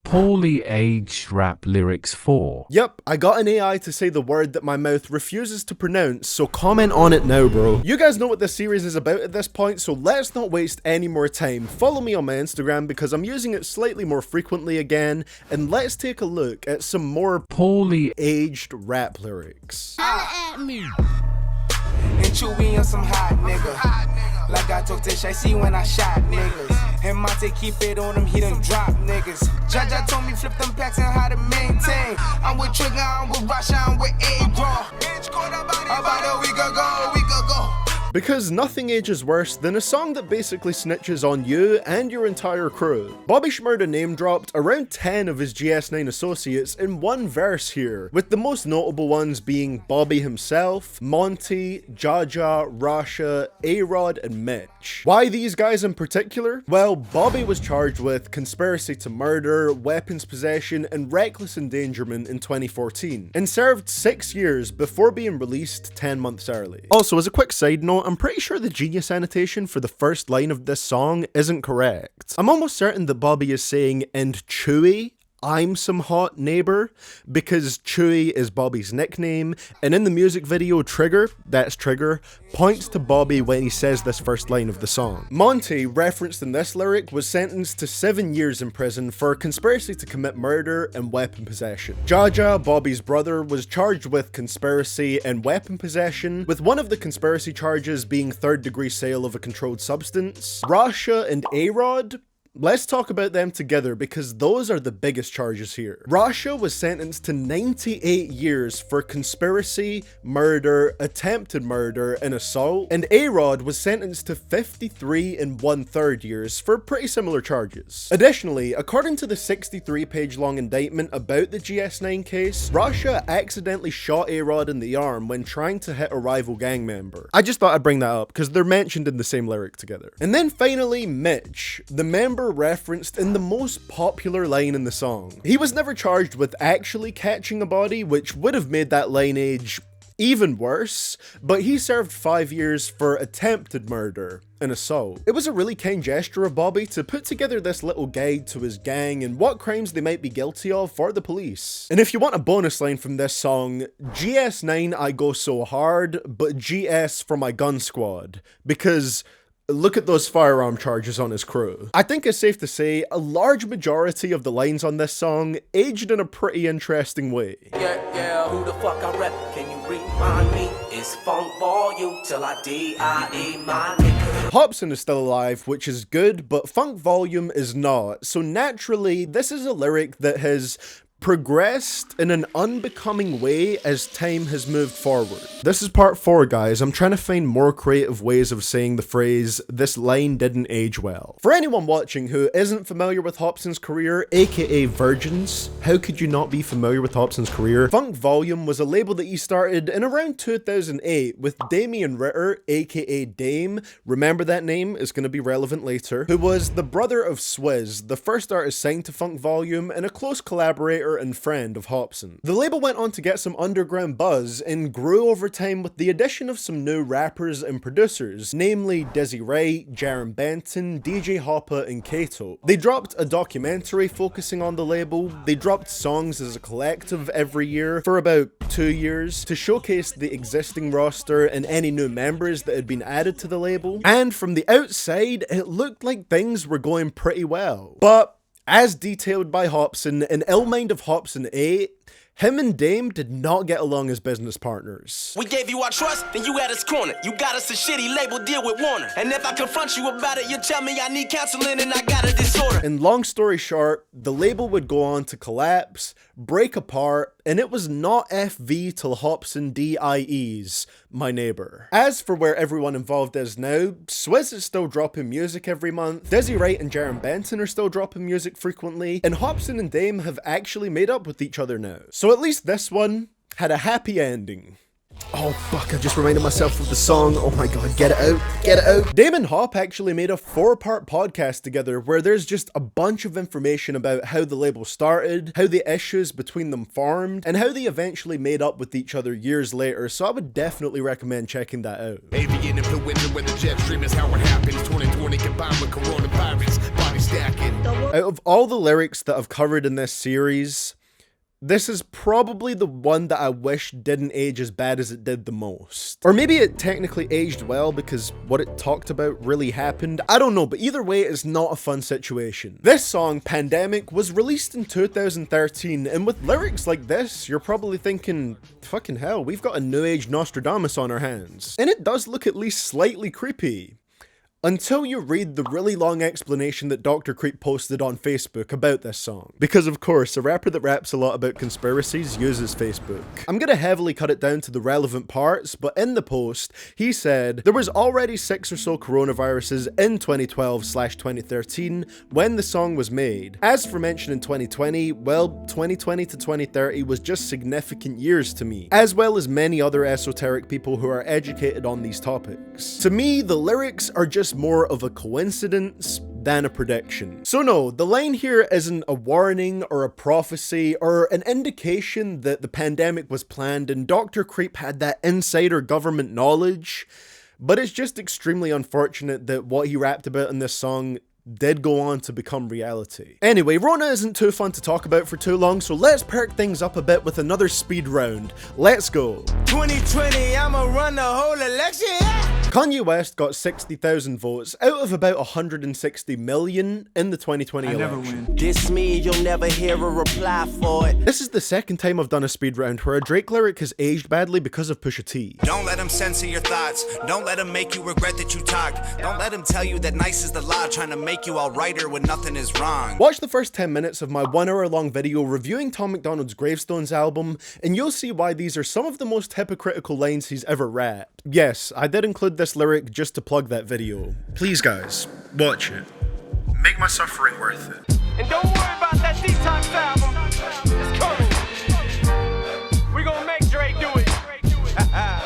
poorly aged rap lyrics for? Yep, I got an AI to say the word that my mouth refuses to pronounce, so comment on it now, bro. You guys know what this series is about at this point, so let's not waste any more time. Follow me on my Instagram because I'm using it slightly more frequently again, and let's take a look at some more poorly aged rap lyrics. And Chewy on some hot nigga. Like I told Tish, I see when I shot niggas. And Monte keep it on him, he done drop niggas. Jaja told me flip them packs and how to maintain. I'm with Trigger, I'm with Rasha, I'm with A-Raw. About a week ago. Because nothing ages worse than a song that basically snitches on you and your entire crew. Bobby Shmurda name-dropped around 10 of his GS9 associates in one verse here, with the most notable ones being Bobby himself, Monty, Jaja, Rasha, A-Rod, and Mitch. Why these guys in particular? Well, Bobby was charged with conspiracy to murder, weapons possession, and reckless endangerment in 2014, and served 6 years before being released 10 months early. Also, as a quick side note, I'm pretty sure the Genius annotation for the first line of this song isn't correct. I'm almost certain that Bobby is saying, "And Chewy, I'm some hot neighbor," because Chewy is Bobby's nickname, and in the music video Trigger, that's Trigger, points to Bobby when he says this first line of the song. Monty, referenced in this lyric, was sentenced to 7 years in prison for conspiracy to commit murder and weapon possession. Jaja, Bobby's brother, was charged with conspiracy and weapon possession, with one of the conspiracy charges being third-degree sale of a controlled substance. Rasha and A-Rod, let's talk about them together because those are the biggest charges here. Rasha was sentenced to 98 years for conspiracy, murder, attempted murder, and assault, and A-Rod was sentenced to 53 and 1/3 years for pretty similar charges. Additionally, according to the 63-page long indictment about the GS9 case, Rasha accidentally shot A-Rod in the arm when trying to hit a rival gang member. I just thought I'd bring that up because they're mentioned in the same lyric together. And then finally, Mitch, the member referenced in the most popular line in the song. He was never charged with actually catching a body, which would have made that line age even worse, but he served 5 years for attempted murder and assault. It was a really kind gesture of Bobby to put together this little guide to his gang and what crimes they might be guilty of for the police. And if you want a bonus line from this song, GS9 I go so hard, but GS for my gun squad, because look at those firearm charges on his crew. I think it's safe to say a large majority of the lines on this song aged in a pretty interesting way. Yeah, who the fuck I rep? Can you remind me? It's Funk Volume till I D.I.E. my nigga. Hopsin is still alive, which is good, but Funk Volume is not. So naturally, this is a lyric that has progressed in an unbecoming way as time has moved forward. This is part 4, guys. I'm trying to find more creative ways of saying the phrase, "this line didn't age well." For anyone watching who isn't familiar with Hopsin's career, aka Virgins, how could you not be familiar with Hopsin's career? Funk Volume was a label that he started in around 2008 with Damian Ritter, aka Dame, remember that name, is going to be relevant later, who was the brother of Swizz, the first artist signed to Funk Volume and a close collaborator and friend of Hopsin. The label went on to get some underground buzz and grew over time with the addition of some new rappers and producers, namely Dizzy Wright, Jaron Benton, DJ Hoppa, and Kato. They dropped a documentary focusing on the label, they dropped songs as a collective every year for about 2 years to showcase the existing roster and any new members that had been added to the label, and from the outside it looked like things were going pretty well. But as detailed by Hopsin in Ill Mind of Hopsin 8, him and Dame did not get along as business partners. We gave you our trust, then you at us corner. You got us a shitty label deal with Warner. And if I confront you about it, you tell me I need counseling and I got a disorder. And long story short, the label would go on to collapse, break apart, and it was not FV till Hopsin DIEs, my neighbor. As for where everyone involved is now, Swizz is still dropping music every month, Dizzy Wright and Jaron Benton are still dropping music frequently, and Hopsin and Dame have actually made up with each other now. So at least this one had a happy ending. Oh fuck, I just reminded myself of the song. Oh my god, get it out, get it out. Dame and Hop actually made a 4-part podcast together where there's just a bunch of information about how the label started, how the issues between them formed, and how they eventually made up with each other years later, so I would definitely recommend checking that out. Avian influenza when the jet stream is how it happens. 2020 combined with coronavirus. Bobby money stacking. Out of all the lyrics that I've covered in this series, this is probably the one that I wish didn't age as bad as it did the most. Or maybe it technically aged well because what it talked about really happened. I don't know, but either way, it's not a fun situation. This song, Pandemic, was released in 2013, and with lyrics like this, you're probably thinking, fucking hell, we've got a new age Nostradamus on our hands. And it does look at least slightly creepy. Until you read the really long explanation that Dr. Creep posted on Facebook about this song. Because of course, a rapper that raps a lot about conspiracies uses Facebook. I'm gonna heavily cut it down to the relevant parts, but in the post, he said, there was already 6 or so coronaviruses in 2012/2013 when the song was made. As for mention in 2020, well, 2020 to 2030 was just significant years to me, as well as many other esoteric people who are educated on these topics. To me, the lyrics are just more of a coincidence than a prediction. So no, the line here isn't a warning or a prophecy or an indication that the pandemic was planned and Dr. Creep had that insider government knowledge, but it's just extremely unfortunate that what he rapped about in this song did go on to become reality. Anyway, Rona isn't too fun to talk about for too long, so let's perk things up a bit with another speed round. Let's go. 2020, I'ma run the whole election. Kanye West got 60,000 votes out of about 160 million in the 2020 election. Diss me, you'll never hear a reply for it. This is the second time I've done a speed round where a Drake lyric has aged badly because of Pusha T. Don't let him censor your thoughts. Don't let him make you regret that you talked. Don't let him tell you that nice is the law, trying to make you all righter when nothing is wrong. Watch the first 10 minutes of my 1 hour long video reviewing Tom MacDonald's Gravestones album, and you'll see why these are some of the most hypocritical lines he's ever rapped. Yes, I did include this lyric just to plug that video. Please guys, watch it. Make my suffering worth it. And don't worry about that detox album. It's coming. We're gonna make Drake do it.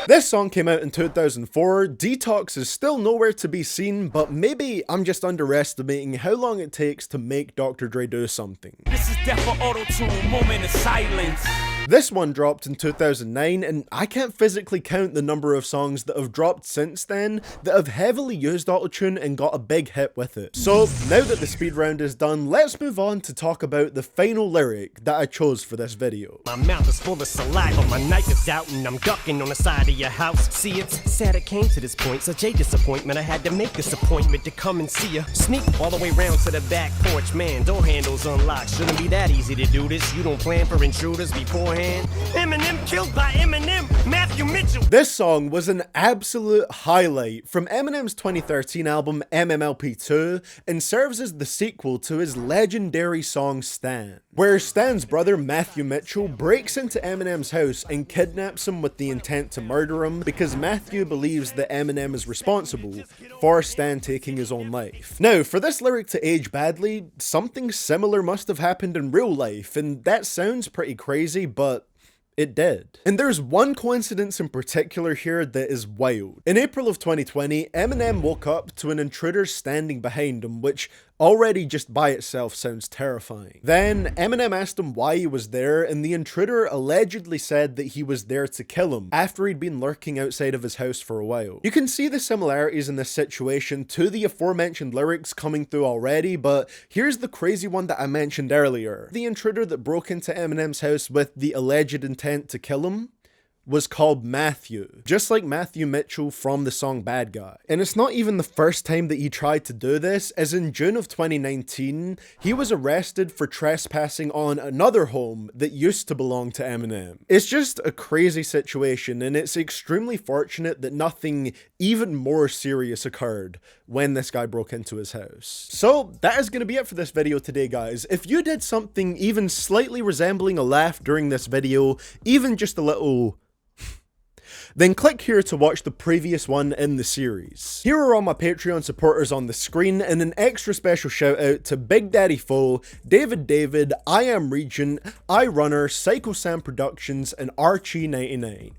This song came out in 2004, Detox is still nowhere to be seen, but maybe I'm just underestimating how long it takes to make Dr. Dre do something. This is death for auto-tune, moment of silence. This one dropped in 2009, and I can't physically count the number of songs that have dropped since then that have heavily used autotune and got a big hit with it. So now that the speed round is done, let's move on to talk about the final lyric that I chose for this video. My mouth is full of saliva, my knife is out and I'm ducking on the side of your house. See, it's sad it came to this point, such a disappointment. I had to make this appointment to come and see you. Sneak all the way round to the back porch, man, door handles unlocked. Shouldn't be that easy to do this. You don't plan for intruders beforehand. Eminem killed by Eminem, Matthew Mitchell. This song was an absolute highlight from Eminem's 2013 album MMLP2 and serves as the sequel to his legendary song Stan, where Stan's brother Matthew Mitchell breaks into Eminem's house and kidnaps him with the intent to murder him because Matthew believes that Eminem is responsible for Stan taking his own life. Now, for this lyric to age badly, something similar must have happened in real life, and that sounds pretty crazy, but it did. And there's one coincidence in particular here that is wild. In April of 2020, Eminem woke up to an intruder standing behind him, which already just by itself sounds terrifying. Then Eminem asked him why he was there, and the intruder allegedly said that he was there to kill him after he'd been lurking outside of his house for a while. You can see the similarities in this situation to the aforementioned lyrics coming through already, but here's the crazy one that I mentioned earlier. The intruder that broke into Eminem's house with the alleged intent to kill him was called Matthew, just like Matthew Mitchell from the song Bad Guy. And it's not even the first time that he tried to do this, as in June of 2019, he was arrested for trespassing on another home that used to belong to Eminem. It's just a crazy situation, and it's extremely fortunate that nothing even more serious occurred when this guy broke into his house. So that is going to be it for this video today, guys. If you did something even slightly resembling a laugh during this video, even just a little, then click here to watch the previous one in the series. Here are all my Patreon supporters on the screen, and an extra special shout out to Big Daddy Foe, David, I Am Regent, iRunner, Psycho Sam Productions, and Archie99.